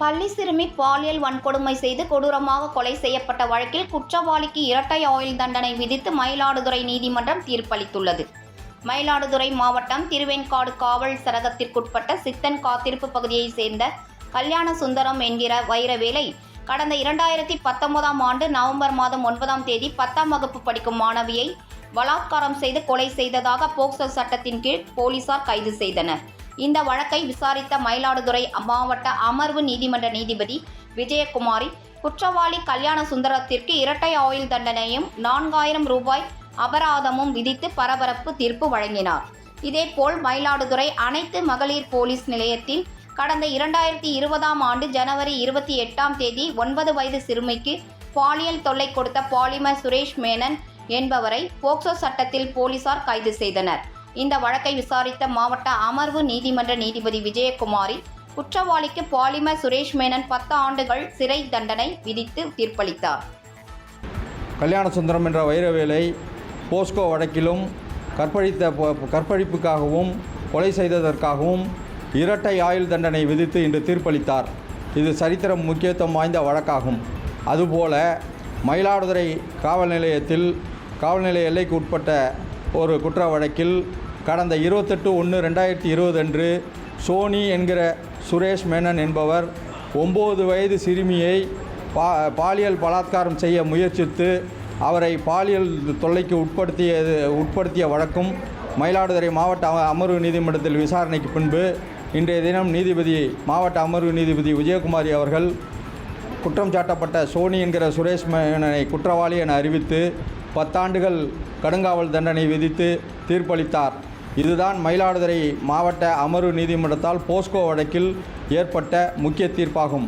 பள்ளி சிறுமி பாலியல் வன்கொடுமை செய்து கொடூரமாக கொலை செய்யப்பட்ட வழக்கில் குற்றவாளிக்கு இரட்டை ஆயுள் தண்டனை விதித்து மயிலாடுதுறை நீதிமன்றம் தீர்ப்பளித்துள்ளது. மயிலாடுதுறை மாவட்டம் திருவெண்காடு காவல் சரகத்திற்குட்பட்ட சித்தன் காத்திருப்பு பகுதியைச் சேர்ந்த கல்யாண சுந்தரம் என்கிற வைரவேலை கடந்த 2019ஆம் ஆண்டு நவம்பர் மாதம் 9ஆம் தேதி 10ஆம் வகுப்பு படிக்கும் மாணவியை பலாத்காரம் செய்து கொலை செய்ததாக போக்சோ சட்டத்தின் கீழ் போலீசார் கைது செய்தனர். இந்த வழக்கை விசாரித்த மயிலாடுதுறை மாவட்ட அமர்வு நீதிமன்ற நீதிபதி விஜயகுமாரி குற்றவாளி கல்யாண சுந்தரத்திற்கு இரட்டை ஆயுள் தண்டனையும் 4000 ரூபாய் அபராதமும் விதித்து பரபரப்பு தீர்ப்பு வழங்கினார். இதேபோல் மயிலாடுதுறை அனைத்து மகளிர் போலீஸ் நிலையத்தில் கடந்த 2020ஆம் ஆண்டு ஜனவரி 28ஆம் தேதி 9 வயது சிறுமிக்கு பாலியல் தொல்லை கொடுத்த பாலிமர் சுரேஷ் மேனன் என்பவரை போக்சோ சட்டத்தில் போலீசார் கைது செய்தனர். இந்த வழக்கை விசாரித்த மாவட்ட அமர்வு நீதிமன்ற நீதிபதி விஜயகுமாரி குற்றவாளிக்கு பாலிமர் சுரேஷ் மேனன் 10 ஆண்டுகள் சிறை தண்டனை விதித்து தீர்ப்பளித்தார். கல்யாண சுந்தரம் என்ற வைரவேலை போஸ்கோ வழக்கிலும் கற்பழிப்புக்காகவும் கொலை செய்ததற்காகவும் இரட்டை ஆயுள் தண்டனை விதித்து இன்று தீர்ப்பளித்தார். இது சரித்திரம் முக்கியத்துவம் வாய்ந்த வழக்காகும். அதுபோல மயிலாடுதுறை காவல் நிலையத்தில் காவல் நிலைய எல்லைக்கு உட்பட்ட ஒரு குற்ற வழக்கில் கடந்த 28/1/2020 அன்று சோனி என்கிற சுரேஷ் மேனன் என்பவர் 9 வயது சிறுமியை பாலியல் பலாத்காரம் செய்ய முயற்சித்து அவரை பாலியல் தொல்லைக்கு உட்படுத்திய வழக்கும் மயிலாடுதுறை மாவட்ட அமர்வு நீதிமன்றத்தில் விசாரணைக்கு பின்பு இன்றைய தினம் மாவட்ட அமர்வு நீதிபதி விஜயகுமாரி அவர்கள் குற்றம் சாட்டப்பட்ட சோனி என்கிற சுரேஷ் மேனனை குற்றவாளி என அறிவித்து 10 ஆண்டுகள் கடுங்காவல் தண்டனை விதித்து தீர்ப்பளித்தார். இதுதான் மயிலாடுதுறை மாவட்ட அமர்வு நீதிமன்றத்தால் போஸ்கோ வழக்கில் ஏற்பட்ட முக்கிய தீர்ப்பாகும்.